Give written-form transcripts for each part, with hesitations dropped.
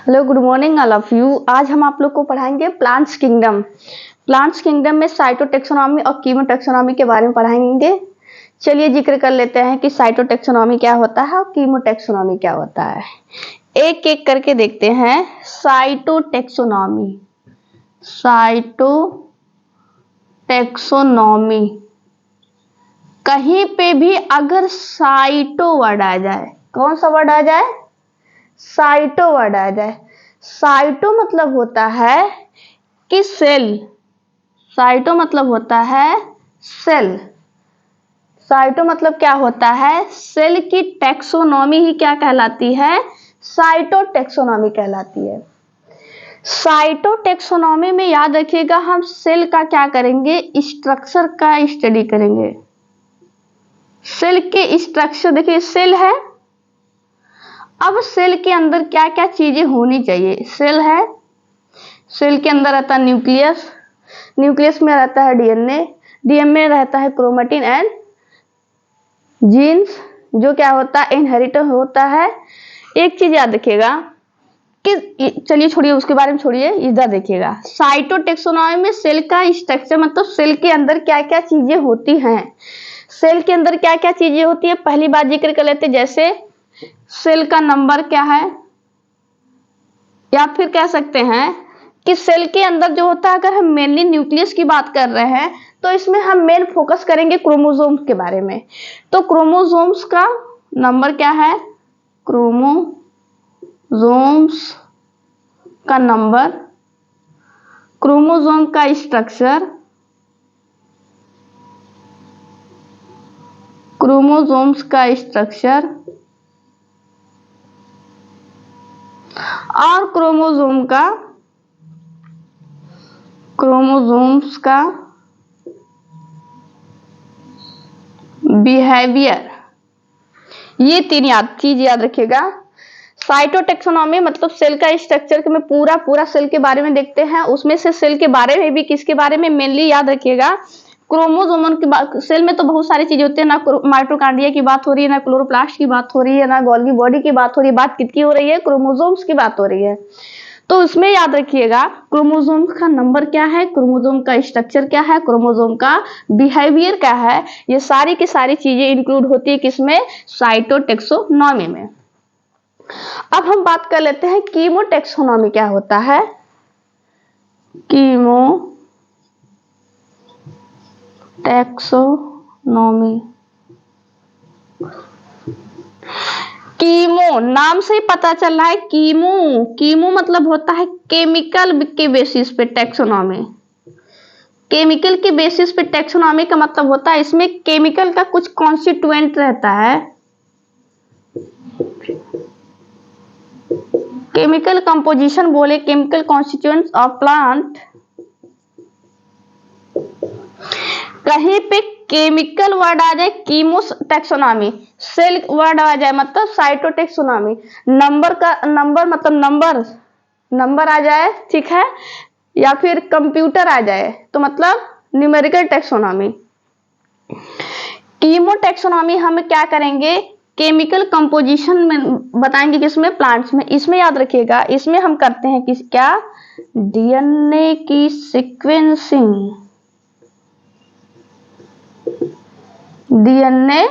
Hello, good morning all of you. आज हम आप लोग को पढ़ाएंगे प्लांट्स किंगडम। प्लांट्स किंगडम में साइटोटैक्सोनॉमी और कीमोटैक्सोनॉमी के बारे में पढ़ाएंगे। चलिए जिक्र कर लेते हैं कि साइटोटैक्सोनॉमी क्या होता है और कीमोटैक्सोनॉमी क्या होता है। एक एक करके देखते हैं। साइटोटैक्सोनॉमी, साइटोटैक्सोनॉमी, कहीं पे भी अगर साइटो वर्ड आ जाए, कौन सा वर्ड आ जाए? साइटो वर्ड आ जाए। साइटो मतलब होता है कि सेल, साइटो मतलब होता है सेल। साइटो मतलब क्या होता है? सेल की टैक्सोनॉमी ही क्या कहलाती है? साइटोटैक्सोनॉमी कहलाती है। साइटोटैक्सोनॉमी में याद रखिएगा, हम सेल का क्या करेंगे? स्ट्रक्चर का स्टडी करेंगे। सेल के स्ट्रक्चर, देखिए सेल है, अब सेल के अंदर क्या क्या चीजें होनी चाहिए? सेल है, सेल के अंदर रहता है न्यूक्लियस, न्यूक्लियस में रहता है डीएनए, डीएनए में रहता है क्रोमेटिन एंड जीन्स, जो क्या होता है? इनहेरिट होता है। एक चीज याद रखिएगा कि, चलिए छोड़िए उसके बारे में, छोड़िए इधर देखिएगा। साइटोटैक्सोनॉमी में सेल का स्ट्रक्चर मतलब सेल के अंदर क्या क्या चीजें होती हैं। सेल के अंदर क्या क्या चीजें होती है, पहली बात जिक्र कर लेते हैं। जैसे सेल का नंबर क्या है, या फिर कह सकते हैं कि सेल के अंदर जो होता है, अगर हम मेनली न्यूक्लियस की बात कर रहे हैं तो इसमें हम मेन फोकस करेंगे क्रोमोसोम्स के बारे में। तो क्रोमोसोम्स का नंबर क्या है? क्रोमोसोम्स का नंबर, क्रोमोसोम का स्ट्रक्चर, क्रोमोसोम्स का स्ट्रक्चर और क्रोमोसोम्स का बिहेवियर, ये तीन चीज याद रखिएगा। साइटोटैक्सोनॉमी मतलब सेल का स्ट्रक्चर में पूरा सेल के बारे में देखते हैं। उसमें से सेल के बारे में भी किसके बारे में मेनली याद रखिएगा? क्रोमोसोम की बात। सेल में तो बहुत सारी चीजें होती है ना, माइटोकॉन्ड्रिया की बात हो रही है, ना क्लोरोप्लास्ट की बात हो रही है, ना गोल्गी बॉडी की बात हो रही है। बात किसकी हो रही है? क्रोमोसोम्स की बात हो रही है। तो इसमें याद रखिएगा क्रोमोसोम का नंबर क्या है, क्रोमोसोम का स्ट्रक्चर क्या है, क्रोमोसोम का बिहेवियर क्या है, ये सारी की सारी चीजें इंक्लूड होती है किसमें? साइटोटैक्सोनॉमी में। अब हम बात कर लेते हैं कीमोटैक्सोनॉमी क्या होता है। कीमोटैक्सोनॉमी, कीमो नाम से ही पता चल रहा है। कीमो, कीमो मतलब होता है केमिकल के बेसिस पे टैक्सोनॉमी। केमिकल के बेसिस पे टैक्सोनॉमी का मतलब होता है इसमें केमिकल का कुछ कॉन्स्टिट्यूएंट रहता है। केमिकल कंपोजिशन बोले, केमिकल कॉन्स्टिट्यूएंट्स ऑफ प्लांट। कहीं पे केमिकल वर्ड आ जाए कीमोटैक्सोनॉमी, सेल वर्ड आ जाए मतलब साइटोटैक्सोनॉमी, नंबर का नंबर मतलब नंबर आ जाए, ठीक है, या फिर कंप्यूटर आ जाए तो मतलब न्यूमेरिकल टैक्सोनॉमी। कीमोटैक्सोनॉमी हम क्या करेंगे? केमिकल कंपोजिशन में बताएंगे, किसमें? प्लांट्स में। इसमें याद रखिएगा, इसमें हम करते हैं किस क्या? डीएनए की सीक्वेंसिंग, डीएनए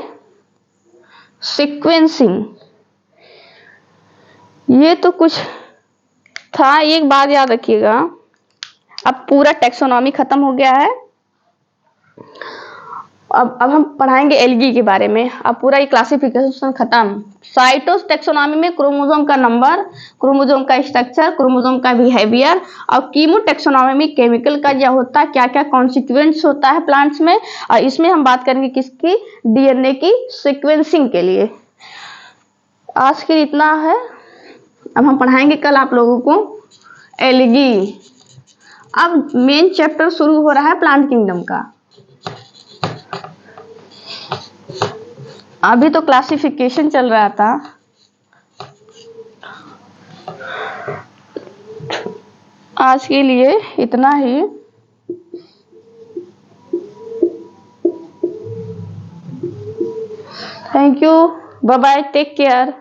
सीक्वेंसिंग। ये तो कुछ था। एक बात याद रखिएगा, अब पूरा टैक्सोनॉमी खत्म हो गया है। अब हम पढ़ाएंगे एल्गी के बारे में। अब पूरा ये क्लासिफिकेशन खत्म। साइटोटैक्सोनॉमी में क्रोमोसोम का नंबर, क्रोमोसोम का स्ट्रक्चर, क्रोमोसोम का बिहेवियर, और कीमोटैक्सोनॉमी में केमिकल का क्या होता है, क्या क्या कॉन्स्टिट्यूएंट्स होता है प्लांट्स में। और इसमें हम बात करेंगे किसकी? डीएनए की सीक्वेंसिंग के लिए। आज के इतना है। अब हम पढ़ाएंगे कल आप लोगों को एल्गी। अब मेन चैप्टर शुरू हो रहा है प्लांट किंगडम का। अभी तो क्लासिफिकेशन चल रहा था। आज के लिए इतना ही। Thank you, bye bye, take care.